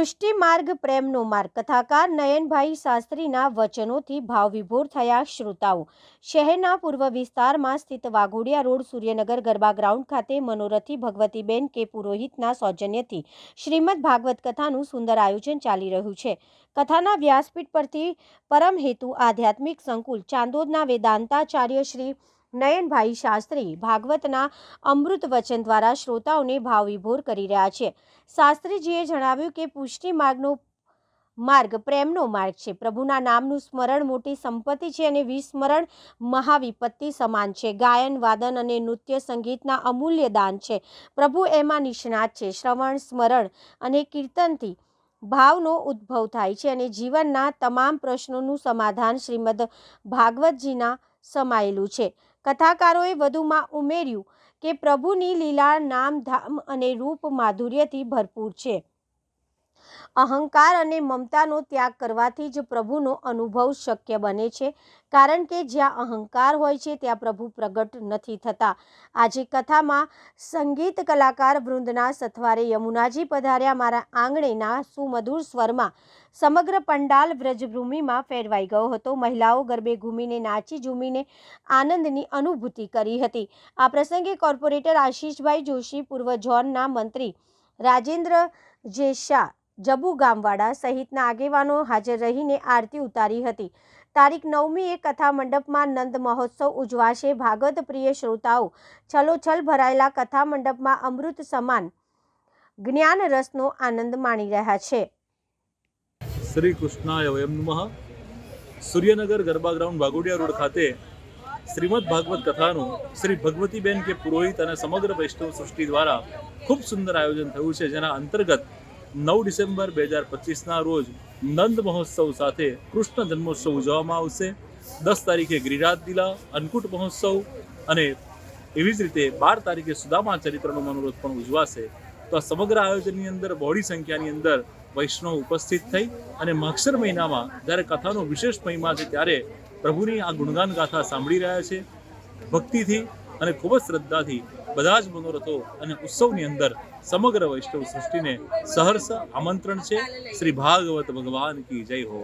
સૃષ્ટિ માર્ગ પ્રેમનો માર્ગ કથાકાર નયનભાઈ શાસ્ત્રીના વચનોથી ભાવવિભોર થયા શ્રોતાઓ। શહેરના પૂર્વ વિસ્તારમાં સ્થિત વાઘોડિયા રોડ સૂર્યનગર ગરબા ગ્રાઉન્ડ ખાતે મનોરથી ભગવતીબેન કે પુરોહિતના સૌજન્યથી શ્રીમદ ભાગવત કથાનું સુંદર આયોજન ચાલી રહ્યું છે। કથાના વ્યાસપીઠ પરથી પરમ હેતુ આધ્યાત્મિક સંકુલ ચાંદોદના વેદાંતાચાર્ય શ્રી નયનભાઈ શાસ્ત્રી ભાગવતના અમૃત વચન દ્વારા શ્રોતાઓને ભાવવિભોર કરી રહ્યા છે। શાસ્ત્રીજીએ જણાવ્યું કે પુષ્ટિ માર્ગનો માર્ગ પ્રેમનો માર્ગ છે। પ્રભુના નામનું સ્મરણ મોટી સંપત્તિ છે અને વિસ્મરણ મહાવિપત્તિ સમાન છે। ગાયન વાદન અને નૃત્ય સંગીતના અમૂલ્ય દાન છે। પ્રભુ એમાં નિષ્ણાત છે। શ્રવણ સ્મરણ અને કીર્તનથી ભાવનો ઉદ્ભવ થાય છે અને જીવનના તમામ પ્રશ્નોનું સમાધાન શ્રીમદ ભાગવતજીના સમાયેલું છે। કથાકારોએ વધુમાં ઉમેર્યું કે પ્રભુની લીલા નામ ધામ અને રૂપ માધુર્યથી ભરપૂર છે। અહંકાર અને મમતાનો ત્યાગ કરવાથી જ પ્રભુનો અનુભવ શક્ય બને છે, કારણ કે જ્યાં અહંકાર હોય છે ત્યાં પ્રભુ પ્રગટ નથી થતા। આજે કથામાં સંગીત કલાકાર વૃંદના સથવારે યમુનાજી પધાર્યા મારા આંગણેના સુમધુર સ્વરમાં સમગ્ર પંડાલ વ્રજભૂમિમાં ફેરવાઈ ગયો હતો। મહિલાઓ ગરબે ઘૂમીને નાચી ઝૂમીને આનંદની અનુભૂતિ કરી હતી। આ પ્રસંગે કોર્પોરેટર આશીષભાઈ જોશી, પૂર્વ ઝોનના મંત્રી રાજેન્દ્ર જેશા, જબુ ગામવાડા સહિતના આગેવાનો હાજર રહીને આરતી ઉતારી હતી। તારીખ 9મીએ કથા મંડપમાં નંદ મહોત્સવ ઉજવાશે। ભાગવત પ્રિય શ્રોતાઓ છલોછલ ભરાયેલા કથા મંડપમાં અમૃત સમાન જ્ઞાન રસનો આનંદ માણી રહ્યા છે। શ્રી કૃષ્ણાય વયમ નમઃ। સૂર્યનગર ગરબા ગ્રાઉન્ડ વાઘોડિયા રોડ ખાતે શ્રીમદ ભાગવત કથાનું શ્રી ભગવતીબેન કે પુરોહિત અને સમગ્ર વૈષ્ણવ સૃષ્ટિ દ્વારા ખૂબ સુંદર આયોજન થયું છે, જેના અંતર્ગત 9 ડિસેમ્બર 2025ના રોજ નંદ મહોત્સવ સાથે કૃષ્ણ જન્મોત્સવ ઉજવવામાં આવશે। 10 તારીખે ગિરિરાજ લીલા અન્નકૂટ મહોત્સવ અને એવી જ રીતે 12 તારીખે સુદામા ચરિત્રનો મનોરથ પણ ઉજવાશે। તો આ સમગ્ર આયોજનની અંદર બહોળી સંખ્યાની અંદર વૈષ્ણવ ઉપસ્થિત થઈ અને માગશર મહિનામાં જ્યારે કથાનો વિશેષ મહિમા છે ત્યારે પ્રભુની આ ગુણગાન ગાથા સાંભળી રહ્યા છે। ભક્તિથી અને ખૂબ જ શ્રદ્ધાથી બધા જ મનોરથો અને ઉત્સવની અંદર સમગ્ર વૈષ્ણવ સૃષ્ટિને સહર્ષ આમંત્રણ છે। શ્રી ભાગવત ભગવાન કી જય હો।